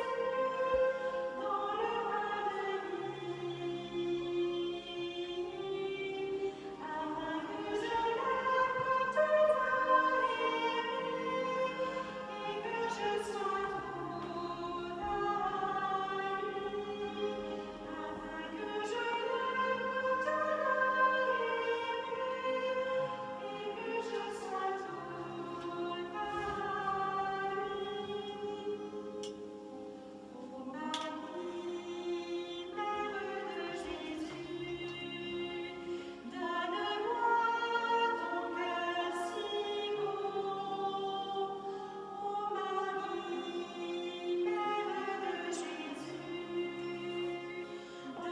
dans le pain de vie, afin que je l'aime comme tu l'as aimé, et que je sois tout à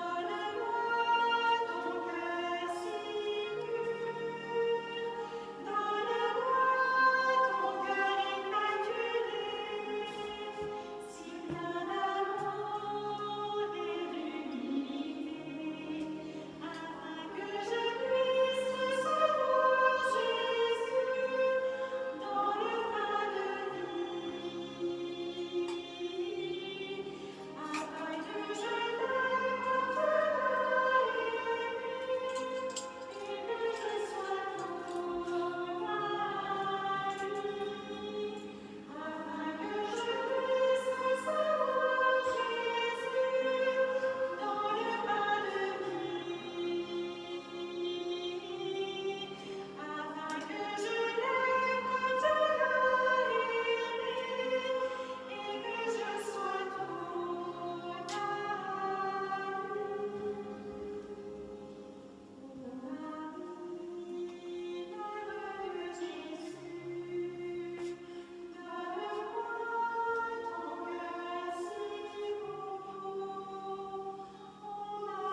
lui, afin que je l'aime comme tu l'as aimé, et que je sois tout à lui. Ô Marie, Mère de Jésus, donne-moi ton cœur si beau. Ô Marie, Mère de Jésus, donne-moi ton cœur si pur. Donne-moi ton cœur immaculé, si plein d'amour et d'humilité, afin que je puisse savoir Jésus dans le pain de vie, afin que je l'aime comme tu l'as aimé,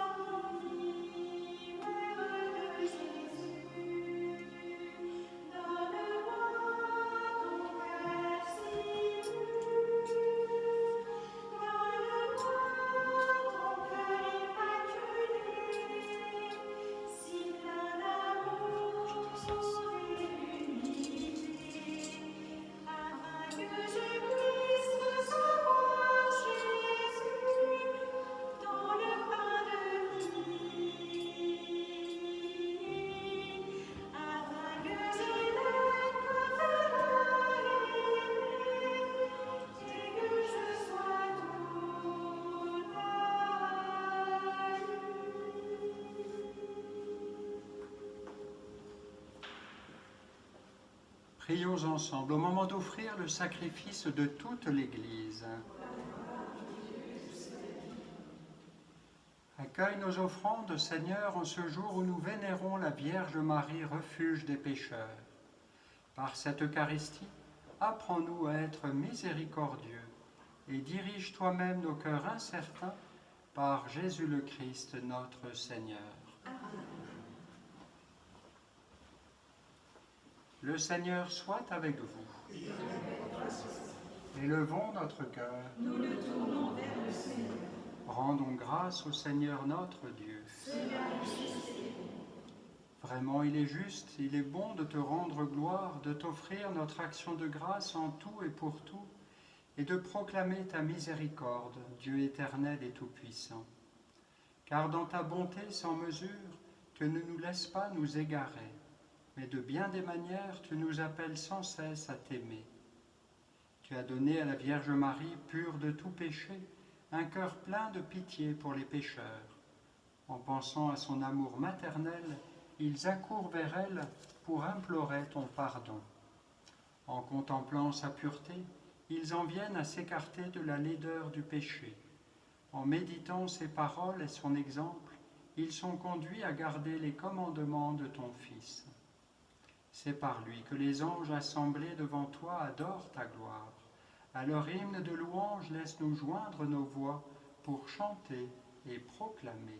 et que je sois tout à lui, afin que je puisse savoir Jésus dans le pain de vie, afin que je l'aime comme tu l'as aimé, et que je sois tout à lui. Marie, Mère de Jésus, donne-moi ton cœur si beau. Ô Marie, Mère de Jésus, donne-moi ton cœur si pur. Donne-moi ton cœur immaculé, si plein d'amour et d'humilité, afin que je puisse savoir Jésus dans le pain de vie, afin que je l'aime comme tu l'as aimé, et que je sois tout à lui. Prions ensemble au moment d'offrir le sacrifice de toute l'Église. Accueille nos offrandes, Seigneur, en ce jour où nous vénérons la Vierge Marie, refuge des pécheurs. Par cette Eucharistie, apprends-nous à être miséricordieux et dirige toi-même nos cœurs incertains par Jésus le Christ, notre Seigneur. Le Seigneur soit avec vous. Élevons notre cœur. Nous le tournons vers le Seigneur. Rendons grâce au Seigneur notre Dieu. Vraiment, il est juste, il est bon de te rendre gloire, de t'offrir notre action de grâce en tout et pour tout, et de proclamer ta miséricorde, Dieu éternel et tout-puissant. Car dans ta bonté sans mesure, tu ne nous laisses pas nous égarer, mais de bien des manières, tu nous appelles sans cesse à t'aimer. Tu as donné à la Vierge Marie, pure de tout péché, un cœur plein de pitié pour les pécheurs. En pensant à son amour maternel, ils accourent vers elle pour implorer ton pardon. En contemplant sa pureté, ils en viennent à s'écarter de la laideur du péché. En méditant ses paroles et son exemple, ils sont conduits à garder les commandements de ton Fils. C'est par lui que les anges assemblés devant toi adorent ta gloire. À leur hymne de louange, laisse-nous joindre nos voix pour chanter et proclamer.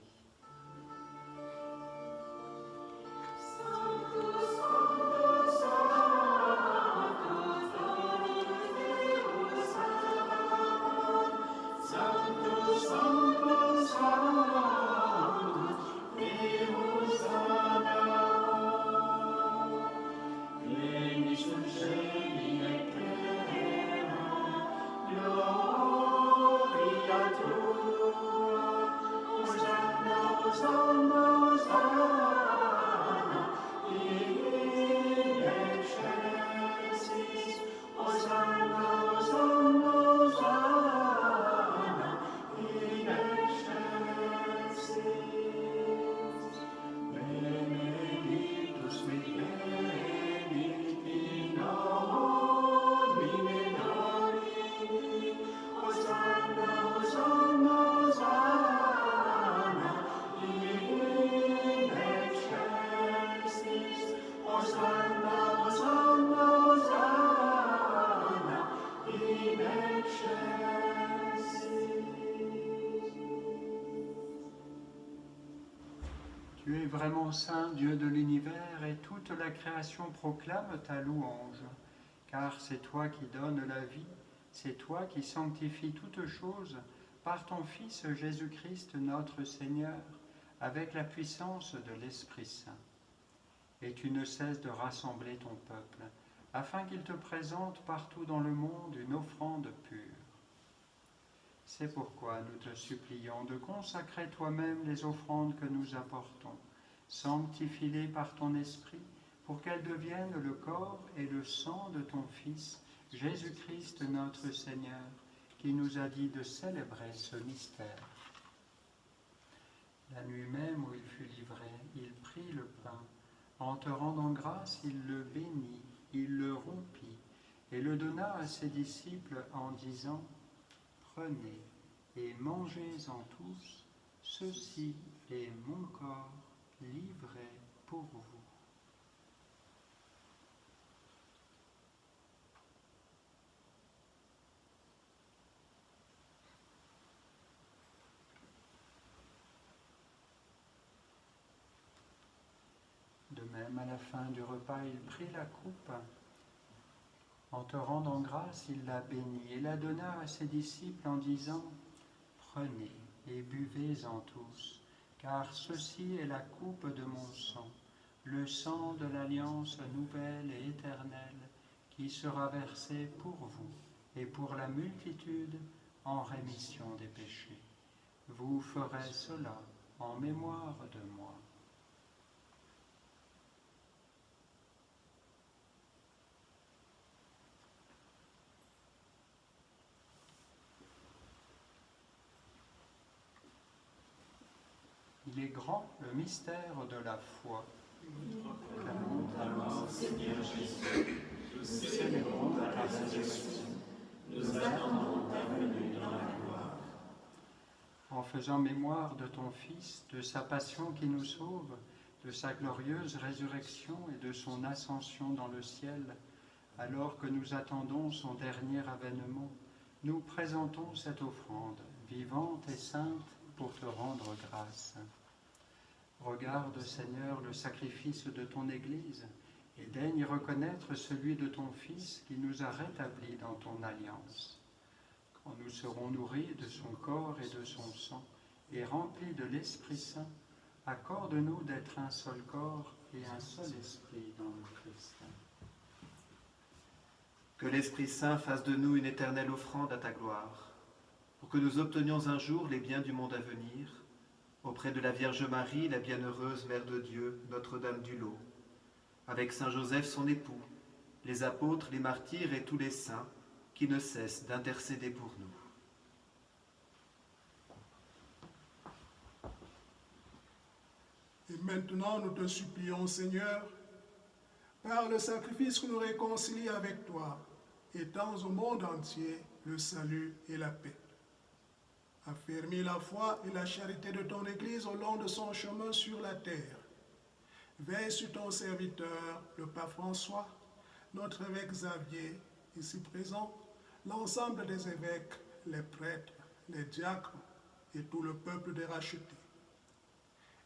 Tu es vraiment saint, Dieu de l'univers, et toute la création proclame ta louange, car c'est toi qui donnes la vie, c'est toi qui sanctifies toutes choses par ton Fils Jésus-Christ notre Seigneur, avec la puissance de l'Esprit Saint. Et tu ne cesses de rassembler ton peuple, afin qu'il te présente partout dans le monde une offrande pure. C'est pourquoi nous te supplions de consacrer toi-même les offrandes que nous apportons. Sanctifie-les par ton Esprit, pour qu'elles deviennent le corps et le sang de ton Fils, Jésus-Christ notre Seigneur, qui nous a dit de célébrer ce mystère. La nuit même où il fut livré, il prit le pain. En te rendant grâce, il le bénit, il le rompit, et le donna à ses disciples en disant: Prenez et mangez-en tous, ceci est mon corps livré pour vous. De même, à la fin du repas, il prit la coupe. En te rendant grâce, il la bénit et la donna à ses disciples en disant: Prenez et buvez-en tous, car ceci est la coupe de mon sang, le sang de l'alliance nouvelle et éternelle, qui sera versé pour vous et pour la multitude en rémission des péchés. Vous ferez cela en mémoire de moi. Il est grand le mystère de la foi. Proclamons ta mort, Seigneur Jésus. Nous célébrons ta résurrection. Nous attendons ta venue dans la gloire. En faisant mémoire de ton Fils, de sa passion qui nous sauve, de sa glorieuse résurrection et de son ascension dans le ciel, alors que nous attendons son dernier avènement, nous présentons cette offrande, vivante et sainte, pour te rendre grâce. Regarde, Seigneur, le sacrifice de ton Église et daigne reconnaître celui de ton Fils qui nous a rétablis dans ton alliance. Quand nous serons nourris de son corps et de son sang et remplis de l'Esprit Saint, accorde-nous d'être un seul corps et un seul esprit dans le Christ. Que l'Esprit Saint fasse de nous une éternelle offrande à ta gloire, pour que nous obtenions un jour les biens du monde à venir, auprès de la Vierge Marie, la bienheureuse Mère de Dieu, Notre-Dame du Lot, avec Saint Joseph son époux, les apôtres, les martyrs et tous les saints, qui ne cesse d'intercéder pour nous. Et maintenant, nous te supplions, Seigneur, par le sacrifice qui nous réconcilie avec toi, étends au monde entier le salut et la paix. Affermis la foi et la charité de ton Église au long de son chemin sur la terre. Veille sur ton serviteur, le pape François, notre évêque Xavier, ici présent, l'ensemble des évêques, les prêtres, les diacres et tout le peuple des rachetés.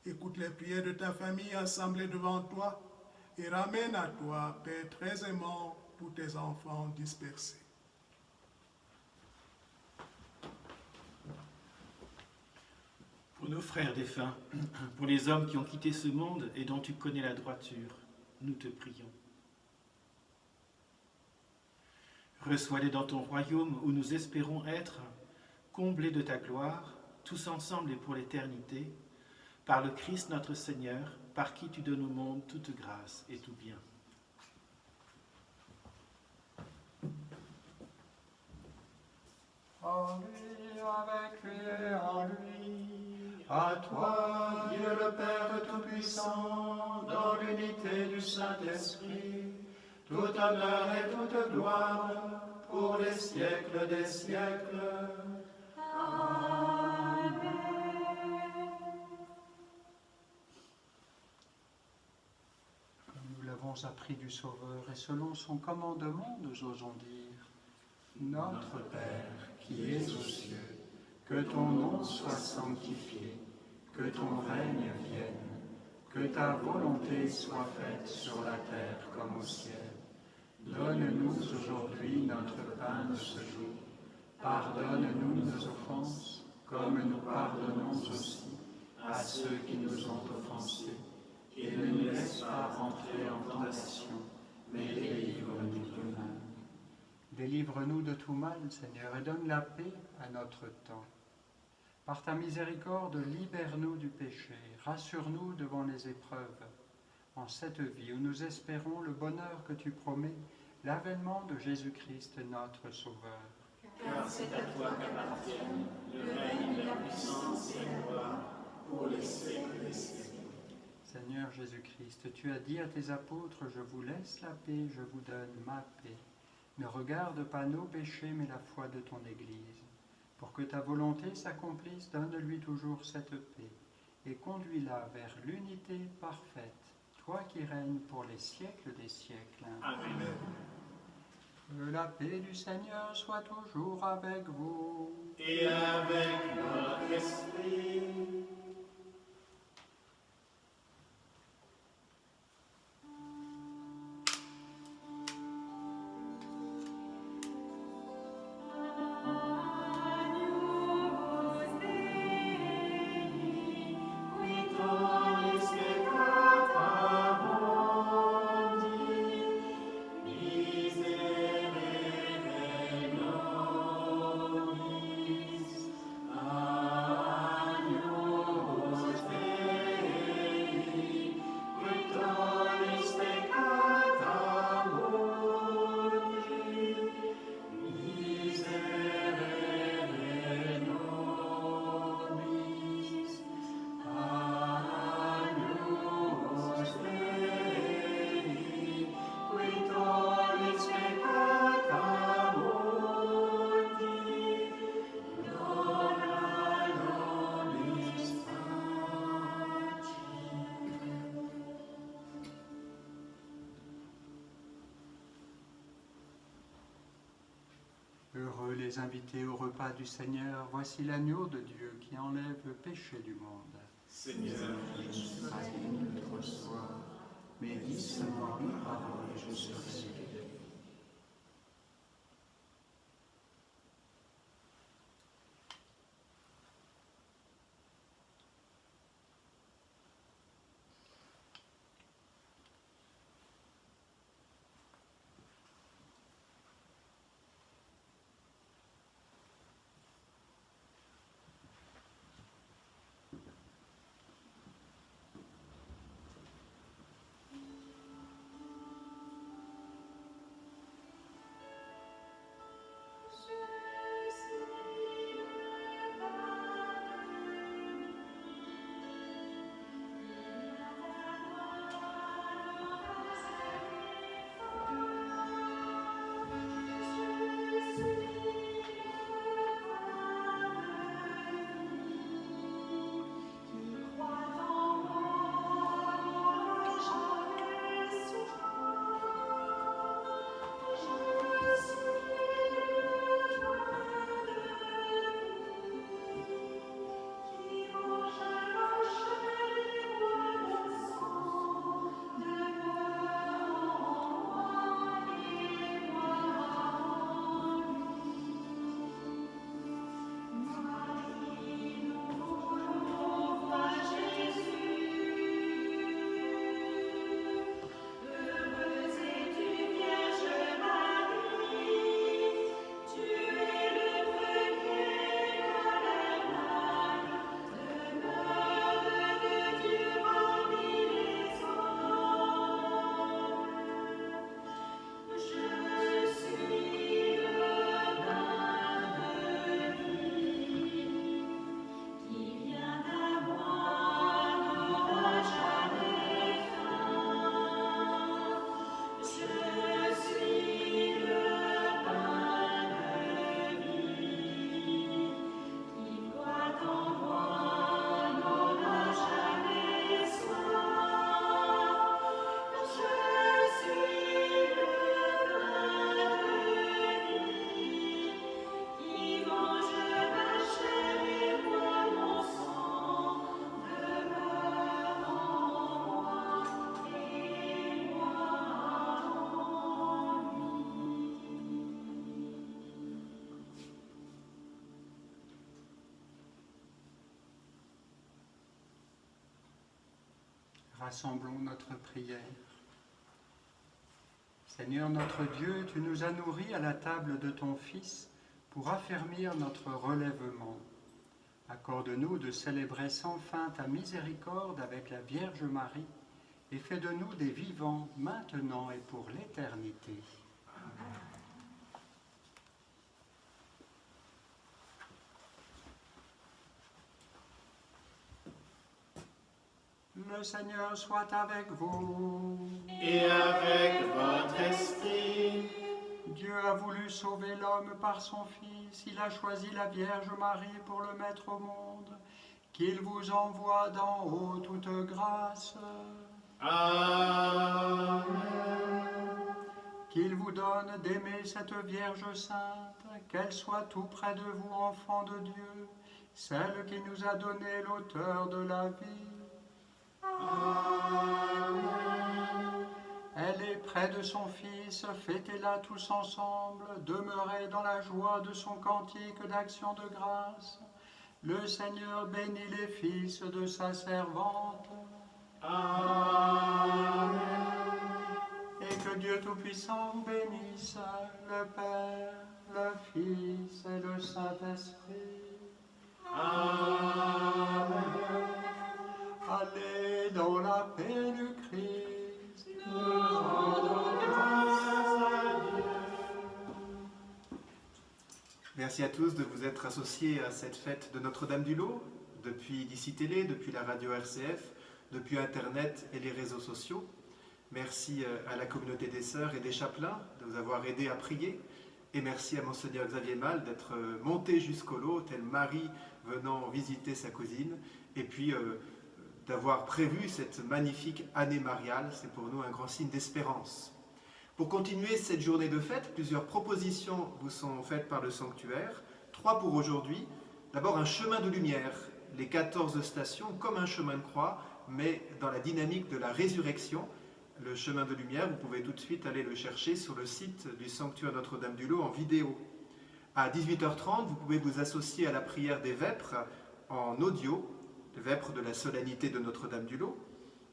Écoute les prières de ta famille assemblée devant toi et ramène à toi, Père très aimant, tous tes enfants dispersés. Pour nos frères défunts, pour les hommes qui ont quitté ce monde et dont tu connais la droiture, nous te prions. Reçois-les dans ton royaume où nous espérons être comblés de ta gloire, tous ensemble et pour l'éternité, par le Christ notre Seigneur, par qui tu donnes au monde toute grâce et tout bien. En lui, avec lui et en lui, à toi, Dieu le Père Tout-Puissant, dans l'unité du Saint-Esprit, tout honneur et toute gloire, pour les siècles des siècles. Nous l'avons appris du Sauveur et selon son commandement, nous osons dire: Notre Père qui es aux cieux, que ton nom soit sanctifié, que ton règne vienne, que ta volonté soit faite sur la terre comme au ciel. Donne-nous aujourd'hui notre pain de ce jour. Pardonne-nous nos offenses, comme nous pardonnons aussi à ceux qui nous ont offensés. Et ne nous laisse pas entrer en tentation, mais délivre-nous du mal. Délivre-nous de tout mal, Seigneur, et donne la paix à notre temps. Par ta miséricorde, libère-nous du péché, rassure-nous devant les épreuves. En cette vie où nous espérons le bonheur que tu promets, l'avènement de Jésus-Christ, notre Sauveur. Car c'est à toi qu'appartiennent le règne, la puissance et la gloire pour les siècles des siècles. Seigneur Jésus-Christ, tu as dit à tes apôtres, je vous laisse la paix, je vous donne ma paix. Ne regarde pas nos péchés, mais la foi de ton Église. Pour que ta volonté s'accomplisse, donne-lui toujours cette paix et conduis-la vers l'unité parfaite, toi qui règnes pour les siècles des siècles. Amen. Que la paix du Seigneur soit toujours avec vous. Et avec notre esprit. Heureux les invités au repas du Seigneur, voici l'agneau de Dieu qui enlève le péché du monde. Seigneur, je ne suis pas digne de te recevoir, mais dis seulement une parole et je serai guéri. rassemblons notre prière. Seigneur notre Dieu, tu nous as nourris à la table de ton Fils pour affermir notre relèvement. Accorde-nous de célébrer sans fin ta miséricorde avec la Vierge Marie et fais de nous des vivants maintenant et pour l'éternité. Le Seigneur soit avec vous. Et avec votre esprit. Dieu a voulu sauver l'homme par son Fils. Il a choisi la Vierge Marie pour le mettre au monde. Qu'il vous envoie d'en haut toute grâce. Amen. Qu'il vous donne d'aimer cette Vierge sainte, qu'elle soit tout près de vous, enfants de Dieu, celle qui nous a donné l'auteur de la vie. Amen. Elle est près de son Fils, fêtez-la tous ensemble, demeurez dans la joie de son cantique d'action de grâce. Le Seigneur bénit les fils de sa servante. Amen. Et que Dieu Tout-Puissant vous bénisse, le Père, le Fils et le Saint-Esprit. Amen. Allez dans la paix du Christ. Nous rendons grâce à Dieu. Merci à tous de vous être associés à cette fête de Notre-Dame du Lot, depuis d'ici Télé, depuis la radio RCF, depuis Internet et les réseaux sociaux. Merci à la communauté des sœurs et des chapelains de vous avoir aidés à prier. Et merci à Monseigneur Xavier Mal d'être monté jusqu'au lot, tel Marie venant visiter sa cousine. Et puis d'avoir prévu cette magnifique année mariale, c'est pour nous un grand signe d'espérance. Pour continuer cette journée de fête, plusieurs propositions vous sont faites par le sanctuaire. 3 pour aujourd'hui. D'abord un chemin de lumière, les 14 stations comme un chemin de croix, mais dans la dynamique de la résurrection. Le chemin de lumière, vous pouvez tout de suite aller le chercher sur le site du sanctuaire Notre-Dame du Lot en vidéo. À 18h30, vous pouvez vous associer à la prière des vêpres en audio, les vêpres de la solennité de Notre-Dame du Lot.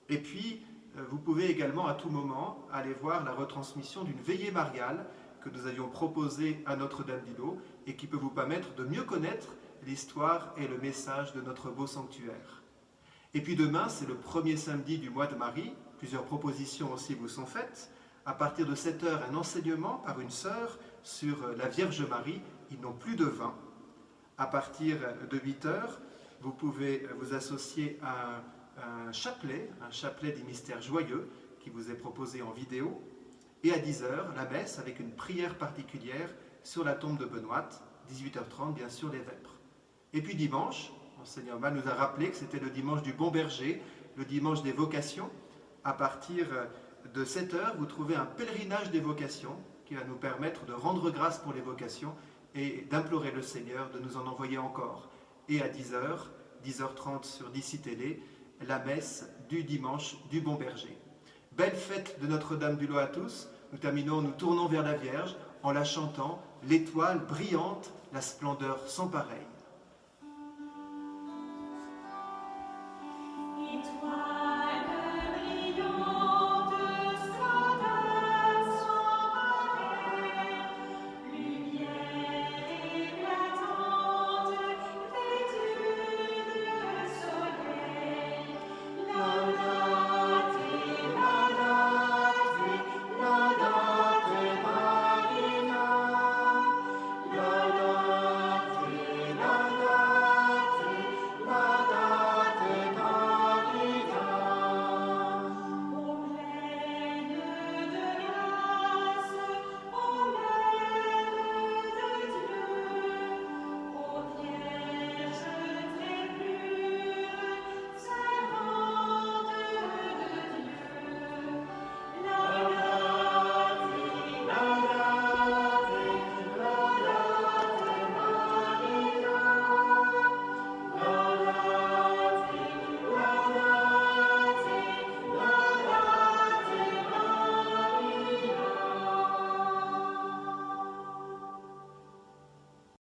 Et puis, vous pouvez également à tout moment aller voir la retransmission d'une veillée mariale que nous avions proposée à Notre-Dame du Lot et qui peut vous permettre de mieux connaître l'histoire et le message de notre beau sanctuaire. Et puis demain, c'est le premier samedi du mois de Marie. Plusieurs propositions aussi vous sont faites. À partir de 7h, un enseignement par une sœur sur la Vierge Marie. Ils n'ont plus de vin. À partir de 8h, vous pouvez vous associer à un chapelet des mystères joyeux qui vous est proposé en vidéo. Et à 10h, la messe avec une prière particulière sur la tombe de Benoît. 18h30, bien sûr, les vêpres. Et puis dimanche, Monseigneur Mal nous a rappelé que c'était le dimanche du Bon Berger, le dimanche des vocations. À partir de 7h, vous trouvez un pèlerinage des vocations qui va nous permettre de rendre grâce pour les vocations et d'implorer le Seigneur de nous en envoyer encore. Et à 10h, 10h30 sur d'ici Télé, la messe du dimanche du Bon Berger. Belle fête de Notre-Dame du Lot à tous. Nous tournons vers la Vierge en la chantant, l'étoile brillante, la splendeur sans pareille.